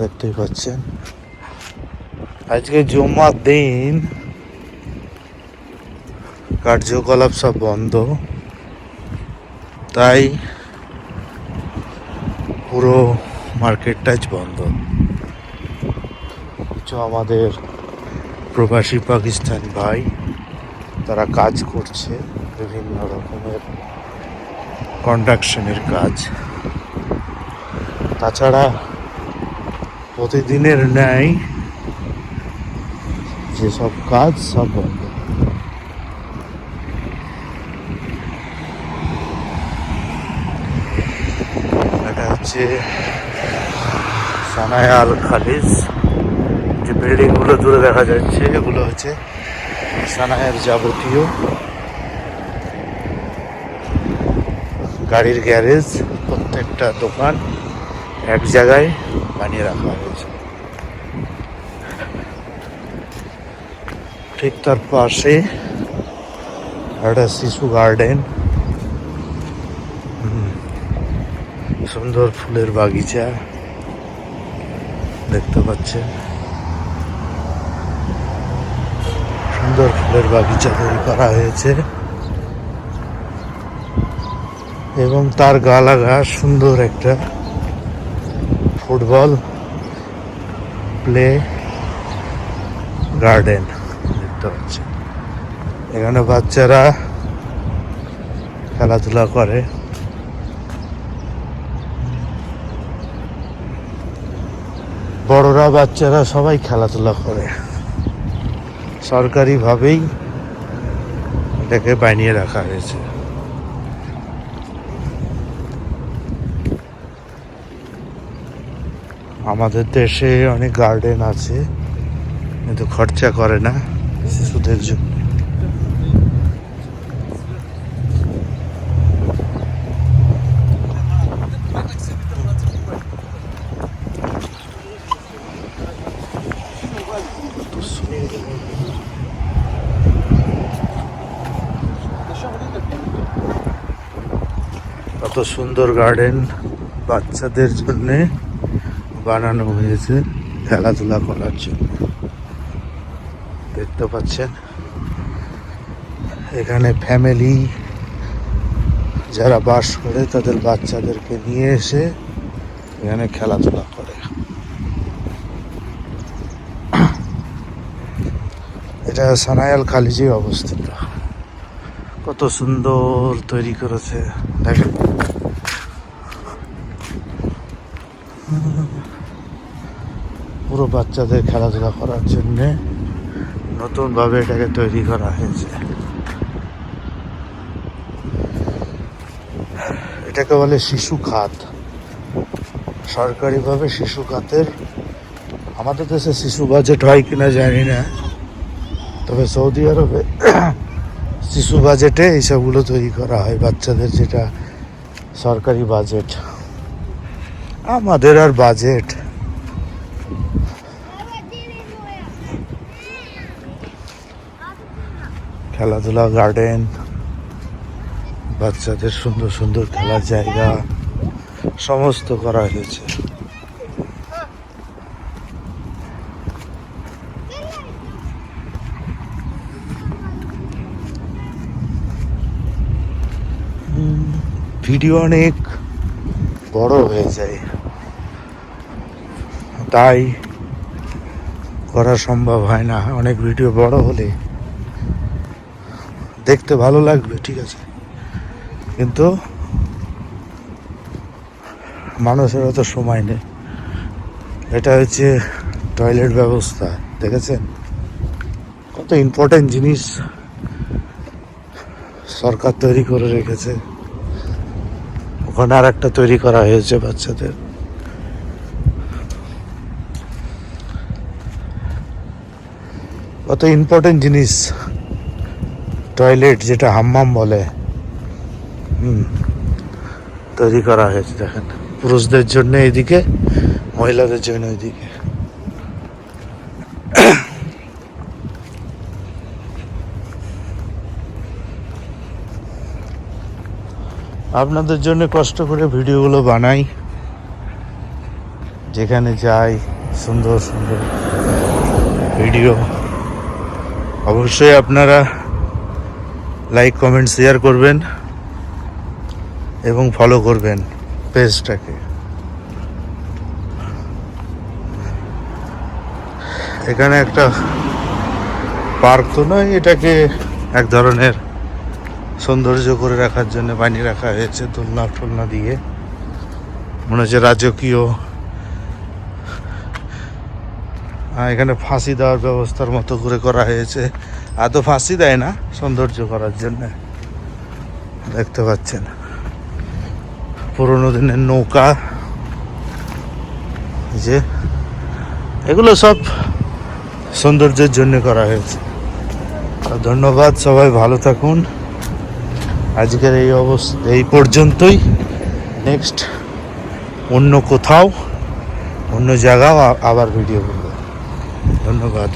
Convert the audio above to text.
দেখতেই পাচ্ছেন আজকে জুম্মার দিন, কার্যকলাপ সব বন্ধ, তাই পুরো মার্কেটটাই বন্ধ। কিছু আমাদের প্রবাসী পাকিস্তানি ভাই তারা কাজ করছে, বিভিন্ন রকমের কন্ট্রাকশনের কাজ। তাছাড়া প্রতিদিনের ন্যায় যেসব কাজ সব বন্ধ। এটা হচ্ছে সানায়া আল খালিজ। যে বিল্ডিংগুলো দূরে দেখা যাচ্ছে এগুলো হচ্ছে সানায়ার যাবতীয় গাড়ির গ্যারেজ। প্রত্যেকটা দোকান এক জায়গায় বানিয়ে রাখা হয়েছে। ঠিক তার পাশে একটা শিশু গার্ডেন, সুন্দর ফুলের বাগিচা দেখতে পাচ্ছেন। সুন্দর ফুলের বাগিচা তৈরি করা হয়েছে এবং তার গা লাগা সুন্দর একটা ফুটবল প্লে গার্ডেন দেখতে পাচ্ছেন। এখানে বাচ্চারা খেলাধুলা করে। বড়রা বাচ্চারা সবাই খেলাধুলা করে। সরকারিভাবেই এটাকে বানিয়ে রাখা হয়েছে। আমাদের দেশে অনেক গার্ডেন আছে, কিন্তু খরচা করে না শিশুদের জন্য। কত সুন্দর গার্ডেন বাচ্চাদের জন্যে বানানো হয়েছে খেলাধুলা করার জন্য। দেখতে পাচ্ছেন এখানে ফ্যামিলি যারা বাস করে তাদের বাচ্চাদেরকে নিয়ে এসে এখানে খেলাধুলা করে। এটা সানায়া আল খালিজে অবস্থিত। কত সুন্দর তৈরি করেছে দেখেন। পুরো বাচ্চাদের খেলাধুলা করার জন্যে নতুনভাবে এটাকে তৈরি করা হয়েছে। এটাকে বলে শিশু খাত। সরকারিভাবে শিশু খাতের, আমাদের দেশে শিশু বাজেট হয় কিনা জানি না, তবে সৌদি আরবে শিশু বাজেটে এইসবগুলো তৈরি করা হয়। বাচ্চাদের যেটা সরকারি বাজেট, আমাদের আর বাজেট। খেলাধুলা গার্ডেন, বাচ্চাদের সুন্দর সুন্দর খেলার জায়গা সমস্ত করা হয়েছে। ভিডিও অনেক বড় হয়ে যায়, তাই করা সম্ভব হয় না। অনেক ভিডিও বড় হলে দেখতে ভালো লাগবে, ঠিক আছে, কিন্তু মানুষের অত সময় নেই। এটা হচ্ছে টয়লেট ব্যবস্থা, দেখেছেন কত ইম্পর্টেন্ট জিনিস সরকার তৈরি করে রেখেছে। ওখানে আর একটা তৈরি করা হয়েছে বাচ্চাদের। কত ইম্পর্টেন্ট জিনিস, টয়লেট যেটা হাম্মাম বলে, তৈরি করা হয়েছে। দেখেন পুরুষদের জন্য এইদিকে, মহিলাদের জন্য ওইদিকে। আপনাদের জন্য কষ্ট করে ভিডিওগুলো বানাই, যেখানে যাই সুন্দর সুন্দর ভিডিও। অবশ্যই আপনারা লাইক কমেন্ট শেয়ার করবেন এবং ফলো করবেন পেজটাকে। এখানে একটা পার্ক তো নয়, এটাকে এক ধরনের সৌন্দর্য করে রাখার জন্য বানিয়ে রাখা হয়েছে দোলনা টোলনা দিয়ে। মনে হচ্ছে রাজকীয়। এখানে ফাঁসি দেওয়ার ব্যবস্থার মতো করে করা হয়েছে। এত ফাঁসি দেয় না, সৌন্দর্য করার জন্য। দেখতে পাচ্ছেন পুরোনো দিনের নৌকা, যে এগুলো সব সৌন্দর্যের জন্য করা হয়েছে। ধন্যবাদ, সবাই ভালো থাকুন। আজকের এই পর্যন্তই। নেক্সট অন্য কোথাও অন্য জায়গাও আবার ভিডিও করব। ধন্যবাদ।